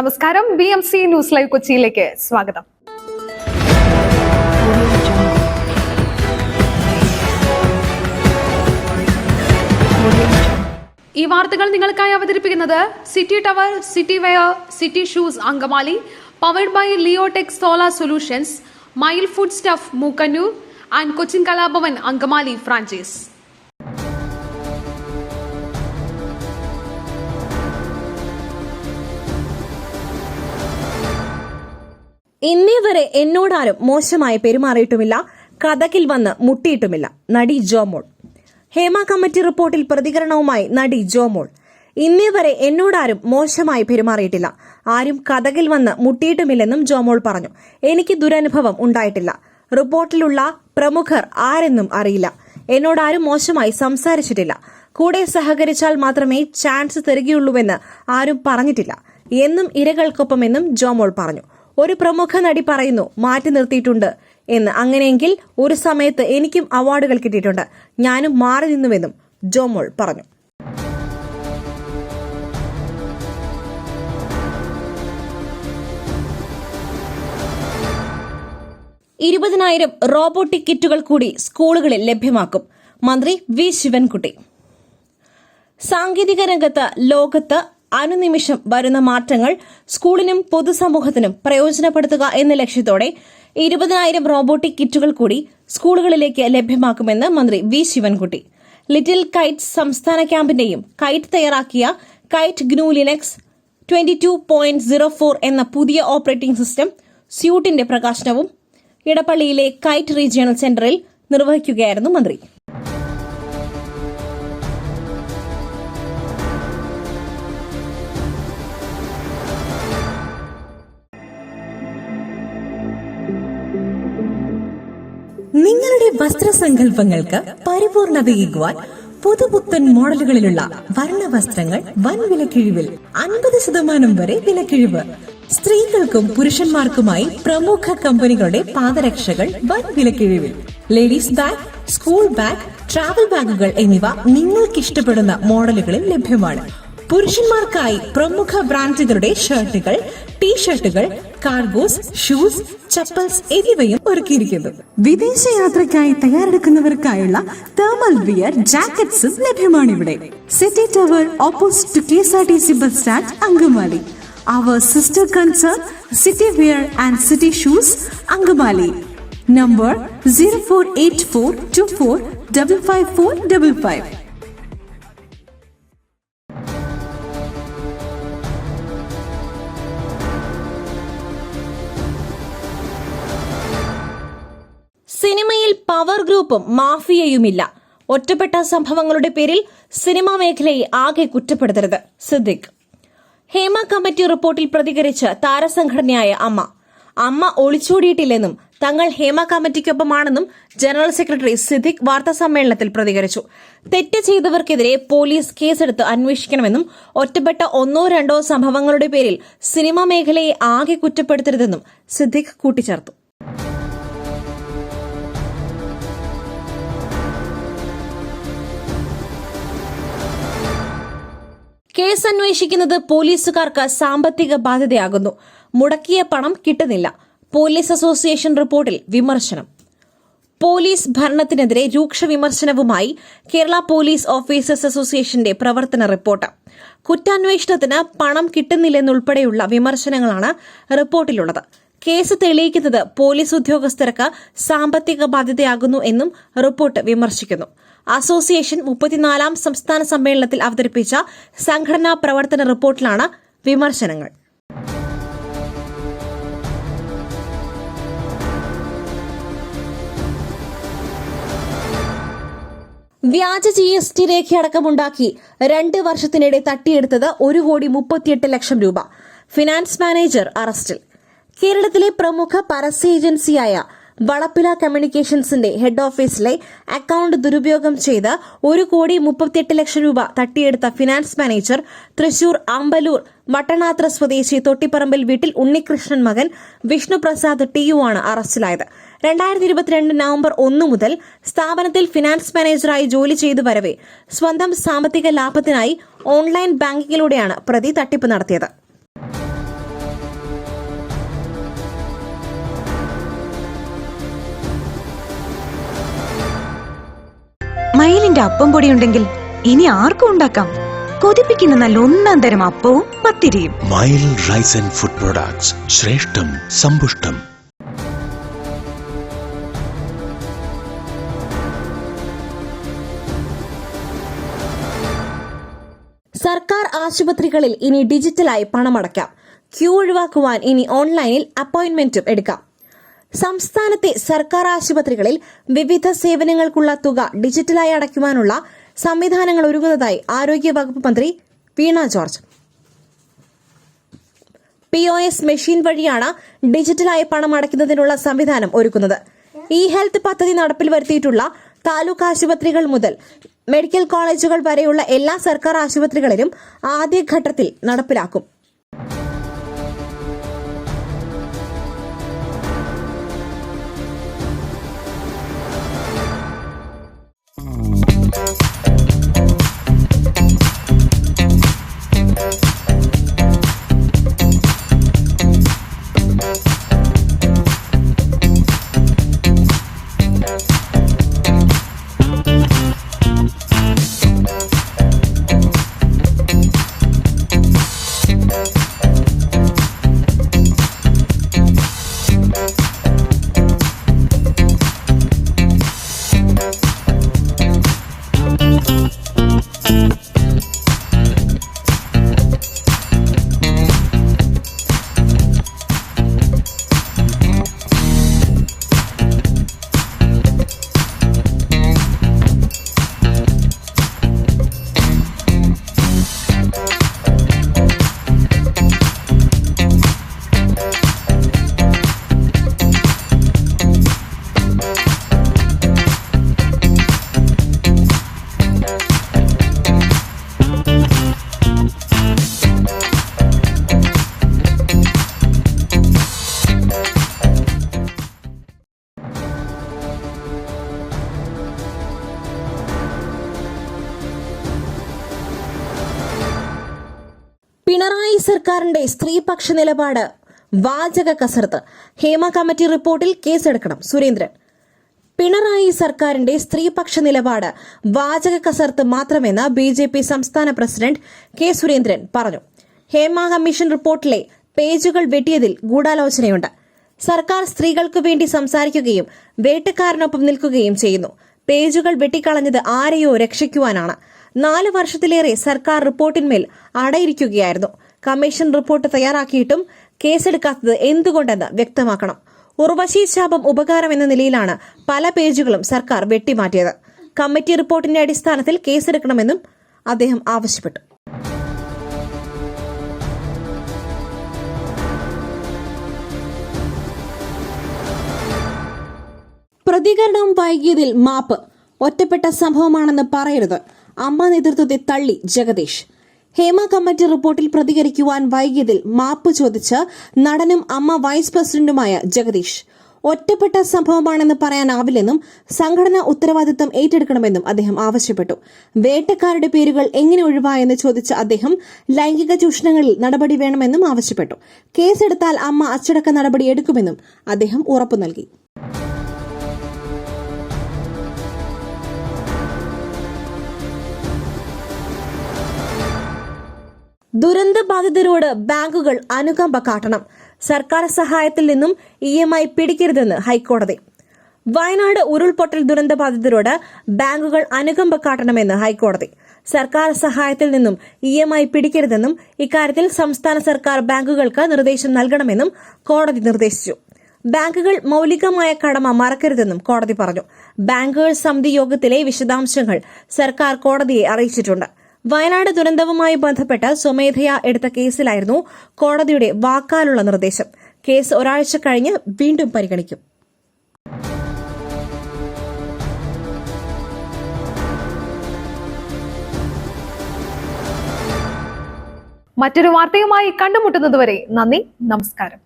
നമസ്കാരം. BMC news live കൊച്ചിയിലേക്ക് സ്വാഗതം. ഈ വാർത്തകൾ നിങ്ങൾക്കായി അവതരിപ്പിക്കുന്നത് city tower, city wear, city shoes Angamaly, powered by Leotech solar solutions, mile food stuff Mookkannoor and Cochin Kalabhavan Angamaly franchise. ഇന്നേ വരെ എന്നോടാരും മോശമായി പെരുമാറിയിട്ടുമില്ല, കഥകിൽ വന്ന് മുട്ടിയിട്ടുമില്ല. നടി ജോമോൾ. ഹേമ കമ്മിറ്റി റിപ്പോർട്ടിൽ പ്രതികരണവുമായി നടി ജോമോൾ. ഇന്നേ വരെ എന്നോടാരും മോശമായി പെരുമാറിയിട്ടില്ല, ആരും കഥകിൽ വന്ന് മുട്ടിയിട്ടുമില്ലെന്നും ജോമോൾ പറഞ്ഞു. എനിക്ക് ദുരനുഭവം ഉണ്ടായിട്ടില്ല. റിപ്പോർട്ടിലുള്ള പ്രമുഖർ ആരെന്നും അറിയില്ല. എന്നോടാരും മോശമായി സംസാരിച്ചിട്ടില്ല. കൂടെ സഹകരിച്ചാൽ മാത്രമേ ചാൻസ് തരികയുള്ളൂവെന്ന് ആരും പറഞ്ഞിട്ടില്ല. എന്നും ഇരകൾക്കൊപ്പമെന്നും ജോമോൾ പറഞ്ഞു. ഒരു പ്രമുഖ നടി പറയുന്നു മാറ്റി നിർത്തിയിട്ടുണ്ട് എന്ന്. അങ്ങനെയെങ്കിൽ ഒരു സമയത്ത് എനിക്കും അവാർഡുകൾ കിട്ടിയിട്ടുണ്ട്, ഞാനും മാറി നിന്നുവെന്നും ജോമോൾ പറഞ്ഞു. $20,000 റോബോട്ടിക് കിറ്റുകൾ കൂടി സ്കൂളുകളിൽ ലഭ്യമാക്കും. മന്ത്രി വി ശിവൻകുട്ടി. സാങ്കേതിക രംഗത്ത് ലോകത്ത് അനുനിമിഷം വരുന്ന മാറ്റങ്ങൾ സ്കൂളിനും പൊതുസമൂഹത്തിനും പ്രയോജനപ്പെടുത്തുക എന്ന ലക്ഷ്യത്തോടെ 20,000 റോബോട്ടിക് കിറ്റുകൾ കൂടി സ്കൂളുകളിലേക്ക് ലഭ്യമാക്കുമെന്ന് മന്ത്രി വി ശിവൻകുട്ടി. ലിറ്റിൽ കൈറ്റ്സ് സംസ്ഥാന ക്യാമ്പിന്റെയും കൈറ്റ് തയ്യാറാക്കിയ കൈറ്റ് ഗ്നു ലിനക്സ് 22.04 എന്ന പുതിയ ഓപ്പറേറ്റിംഗ് സിസ്റ്റം സ്യൂട്ടിന്റെ പ്രകാശനവും ഇടപ്പള്ളിയിലെ കൈറ്റ് റീജിയണൽ സെന്ററിൽ നിർവഹിക്കുകയായിരുന്നു മന്ത്രി. നിങ്ങളുടെ വസ്ത്രസങ്കല്പങ്ങൾക്ക് പരിപൂർണതയേകുവാൻ പുതുപുത്തൻ മോഡലുകളിലുള്ള വർണ്ണ വസ്ത്രങ്ങൾ വൻ വിലക്കിഴിവിൽ 50% വരെ വിലക്കിഴിവ്. സ്ത്രീകൾക്കും പുരുഷന്മാർക്കുമായി പ്രമുഖ കമ്പനികളുടെ പാദരക്ഷകൾ വൻ വിലക്കിഴിവിൽ. Ladies bag, school bag, travel ബാഗുകൾ എന്നിവ നിങ്ങൾക്കിഷ്ടപ്പെടുന്ന മോഡലുകളിൽ ലഭ്യമാണ്. പുരുഷന്മാർക്കായി പ്രമുഖ ബ്രാൻഡുകളുടെ ഷർട്ടുകൾ, ടീഷർട്ടുകൾ, കാർഗോസ്, ഷൂസ്, ചപ്പൽസ് എന്നിവയും ഒരുക്കിയിരിക്കുന്നു. വിദേശയാത്രയ്ക്കായി തയ്യാറെടുക്കുന്നവർക്കായുള്ള തേർമൽ വിയർ, ജാക്കറ്റ്സും ലഭ്യമാണ് ഇവിടെ. City tower opposite to KSRTC bus stand Angamaly. Our sister concern City Wear and City Shoes Angamali. Number 048424555555. സിനിമയിൽ പവർ ഗ്രൂപ്പും മാഫിയയുമില്ല. ഒറ്റപ്പെട്ട സംഭവങ്ങളുടെ പേരിൽ സിനിമാ മേഖലയെ ആകെ കുറ്റപ്പെടുത്തരുത്. സിദ്ദിഖ്. ഹേമ കമ്മിറ്റി റിപ്പോർട്ടിൽ പ്രതികരിച്ച് താരസംഘടനയായ അമ്മ ഒളിച്ചോടിയിട്ടില്ലെന്നും തങ്ങൾ ഹേമ കമ്മിറ്റിക്കൊപ്പമാണെന്നും ജനറൽ സെക്രട്ടറി സിദ്ദിഖ് വാർത്താസമ്മേളനത്തിൽ പ്രതികരിച്ചു. തെറ്റ് ചെയ്തവർക്കെതിരെ പോലീസ് കേസെടുത്ത് അന്വേഷിക്കണമെന്നും ഒറ്റപ്പെട്ട 1-2 സംഭവങ്ങളുടെ പേരിൽ സിനിമാ മേഖലയെ ആകെ കുറ്റപ്പെടുത്തരുതെന്നും സിദ്ദിഖ് കൂട്ടിച്ചേർത്തു. കേസ് അന്വേഷിക്കുന്നത് പോലീസുകാർക്ക് സാമ്പത്തിക ബാധ്യതയാകുന്നു. മുടക്കിയ പണം കിട്ടുന്നില്ല. പോലീസ് അസോസിയേഷൻ റിപ്പോർട്ടിൽ വിമർശനം. പോലീസ് ഭരണത്തിനെതിരെ രൂക്ഷ വിമർശനവുമായി കേരള പോലീസ് ഓഫീസേഴ്സ് അസോസിയേഷന്റെ പ്രവർത്തന റിപ്പോർട്ട്. കുറ്റാന്വേഷണത്തിന് പണം കിട്ടുന്നില്ലെന്നുൾപ്പെടെയുള്ള വിമർശനങ്ങളാണ് റിപ്പോർട്ടിലുള്ളത്. കേസ് തെളിയിക്കുന്നത് പോലീസ് ഉദ്യോഗസ്ഥർക്ക് സാമ്പത്തിക ബാധ്യതയാകുന്നു എന്നും റിപ്പോർട്ട് വിമർശിക്കുന്നു. അസോസിയേഷൻ 34ാം സംസ്ഥാന സമ്മേളനത്തിൽ അവതരിപ്പിച്ച സംഘടനാ പ്രവർത്തന റിപ്പോർട്ടിലാണ് വിമർശനങ്ങൾ. വ്യാജ GST രേഖയടക്കമുണ്ടാക്കി 2 വർഷത്തിനിടെ തട്ടിയെടുത്തത് 1,38,00,000 രൂപ. ഫിനാൻസ് മാനേജർ അറസ്റ്റിൽ. കേരളത്തിലെ പ്രമുഖ പരസ്യ ഏജൻസിയായ വളപ്പില കമ്മ്യൂണിക്കേഷൻസിന്റെ ഹെഡ് ഓഫീസിലെ അക്കൌണ്ട് ദുരുപയോഗം ചെയ്ത് 1,38,00,000 രൂപ തട്ടിയെടുത്ത ഫിനാൻസ് മാനേജർ തൃശൂർ അമ്പലൂർ മട്ടണാത്ര സ്വദേശി തൊട്ടിപ്പറമ്പിൽ വീട്ടിൽ ഉണ്ണികൃഷ്ണൻ മകൻ വിഷ്ണുപ്രസാദ് TU ആണ് അറസ്റ്റിലായത്. 2022 നവംബർ 1 മുതൽ സ്ഥാപനത്തിൽ ഫിനാൻസ് മാനേജറായി ജോലി ചെയ്തു വരവെ സ്വന്തം സാമ്പത്തിക ലാഭത്തിനായി ഓൺലൈൻ ബാങ്കിങ്ങിലൂടെയാണ് പ്രതി തട്ടിപ്പ് നടത്തിയത്. മയിലിന്റെ അപ്പം പൊടി ഉണ്ടെങ്കിൽ ഇനി ആർക്കും ഉണ്ടാക്കാം. കൊതിപ്പിക്കുന്ന നല്ല ഒന്നാം തരം അപ്പവും പത്തിരിയും. മയിൽ റൈസ് ആൻഡ് ഫുഡ് പ്രൊഡക്ട്സ്, ശ്രേഷ്ഠം സമ്പുഷ്ടം. സർക്കാർ ആശുപത്രികളിൽ ഇനി ഡിജിറ്റലായി പണമടയ്ക്കാം. ക്യൂ ഒഴിവാക്കുവാൻ ഇനി ഓൺലൈനിൽ അപ്പോയിന്റ്മെന്റും എടുക്കാം. സംസ്ഥാനത്തെ സർക്കാർ ആശുപത്രികളിൽ വിവിധ സേവനങ്ങൾക്കുള്ള തുക ഡിജിറ്റലായി അടയ്ക്കുവാനുള്ള സംവിധാനങ്ങൾ ഒരുങ്ങുന്നതായി ആരോഗ്യവകുപ്പ് മന്ത്രി വീണ ജോർജ്. POS മെഷീൻ വഴിയാണ് ഡിജിറ്റലായി പണം അടയ്ക്കുന്നതിനുള്ള സംവിധാനം ഒരുക്കുന്നത്. ഇ ഹെൽത്ത് പദ്ധതി നടപ്പിൽ വരുത്തിയിട്ടുള്ള താലൂക്ക് ആശുപത്രികൾ മുതൽ മെഡിക്കൽ കോളേജുകൾ വരെയുള്ള എല്ലാ സർക്കാർ ആശുപത്രികളിലും ആദ്യഘട്ടത്തിൽ നടപ്പിലാക്കും. പിണറായി സർക്കാരിന്റെ സ്ത്രീപക്ഷ നിലപാട് വാചക കസർത്ത്. ഹേമ കമ്മിറ്റി റിപ്പോർട്ടിൽ കേസെടുക്കണം സുരേന്ദ്രൻ. പിണറായി സർക്കാരിന്റെ സ്ത്രീപക്ഷ നിലപാട് വാചക കസർത്ത് മാത്രമെന്ന് BJP സംസ്ഥാന പ്രസിഡന്റ് കെ സുരേന്ദ്രൻ പറഞ്ഞു. ഹേമ കമ്മീഷൻ റിപ്പോർട്ടിലെ പേജുകൾ വെട്ടിയതിൽ ഗൂഢാലോചനയുണ്ട്. സർക്കാർ സ്ത്രീകൾക്കു വേണ്ടി സംസാരിക്കുകയും വേട്ടക്കാരനൊപ്പം നിൽക്കുകയും ചെയ്യുന്നു. പേജുകൾ വെട്ടിക്കളഞ്ഞത് ആരെയോ രക്ഷിക്കുവാനാണ്. 4 വർഷത്തിലേറെ സർക്കാർ റിപ്പോർട്ടിന്മേൽ അടയിരിക്കുകയായിരുന്നു. കമ്മീഷൻ റിപ്പോർട്ട് തയ്യാറാക്കിയിട്ടും കേസെടുക്കാത്തത് എന്തുകൊണ്ടെന്ന് വ്യക്തമാക്കണം. ഉർവശി ശാപം ഉപകാരം എന്ന നിലയിലാണ് പല പേജുകളും സർക്കാർ വെട്ടിമാറ്റിയത്. കമ്മിറ്റി റിപ്പോർട്ടിന്റെ അടിസ്ഥാനത്തിൽ കേസെടുക്കണമെന്നും അദ്ദേഹം ആവശ്യപ്പെട്ടു. പ്രതികരണം വൈകിയതിൽ മാപ്പ്. ഒറ്റപ്പെട്ട സംഭവമാണെന്ന് പറയരുത്. അമ്മ നേതൃത്വത്തെ തള്ളി ജഗദീഷ്. ഹേമ കമ്മിറ്റി റിപ്പോർട്ടിൽ പ്രതികരിക്കുവാൻ വൈകിയതിൽ മാപ്പ് ചോദിച്ച് നടനും അമ്മ വൈസ് പ്രസിഡന്റുമായ ജഗദീഷ്. ഒറ്റപ്പെട്ട സംഭവമാണെന്ന് പറയാനാവില്ലെന്നും സംഘടനാ ഉത്തരവാദിത്തം ഏറ്റെടുക്കണമെന്നും അദ്ദേഹം ആവശ്യപ്പെട്ടു. വേട്ടക്കാരുടെ പേരുകൾ എങ്ങനെ ഒഴിവായെന്ന് ചോദിച്ച അദ്ദേഹം ലൈംഗിക ചൂഷണങ്ങളിൽ നടപടി വേണമെന്നും ആവശ്യപ്പെട്ടു. കേസെടുത്താൽ അമ്മ അച്ചടക്ക നടപടി എടുക്കുമെന്നും അദ്ദേഹം ഉറപ്പു നൽകി. ദുരന്തബാധിതരോട് ബാങ്കുകൾ അനുകമ്പ കാട്ടണം. സർക്കാർ സഹായത്തിൽ നിന്നും EMI പിടിക്കരുതെന്ന് ഹൈക്കോടതി. വയനാട് ഉരുൾപൊട്ടൽ ദുരന്തബാധിതരോട് ബാങ്കുകൾ അനുകമ്പ കാട്ടണമെന്ന് ഹൈക്കോടതി. സർക്കാർ സഹായത്തിൽ നിന്നും EMI പിടിക്കരുതെന്നും ഇക്കാര്യത്തിൽ സംസ്ഥാന സർക്കാർ ബാങ്കുകൾക്ക് നിർദ്ദേശം നൽകണമെന്നും കോടതി നിർദ്ദേശിച്ചു. ബാങ്കുകൾ മൌലികമായ കടമ മറക്കരുതെന്നും കോടതി പറഞ്ഞു. ബാങ്കേഴ്സ് സമിതി യോഗത്തിലെ വിശദാംശങ്ങൾ സർക്കാർ കോടതിയെ അറിയിച്ചിട്ടുണ്ട്. വയനാട് ദുരന്തവുമായി ബന്ധപ്പെട്ട് സ്വമേധയാ എടുത്ത കേസിലായിരുന്നു കോടതിയുടെ വാക്കാലുള്ള നിർദ്ദേശം. കേസ് ഒരാഴ്ച കഴിഞ്ഞ് വീണ്ടും പരിഗണിക്കും. മറ്റൊരു വാർത്തയുമായി കണ്ടുമുട്ടുന്നതുവരെ നന്ദി, നമസ്കാരം.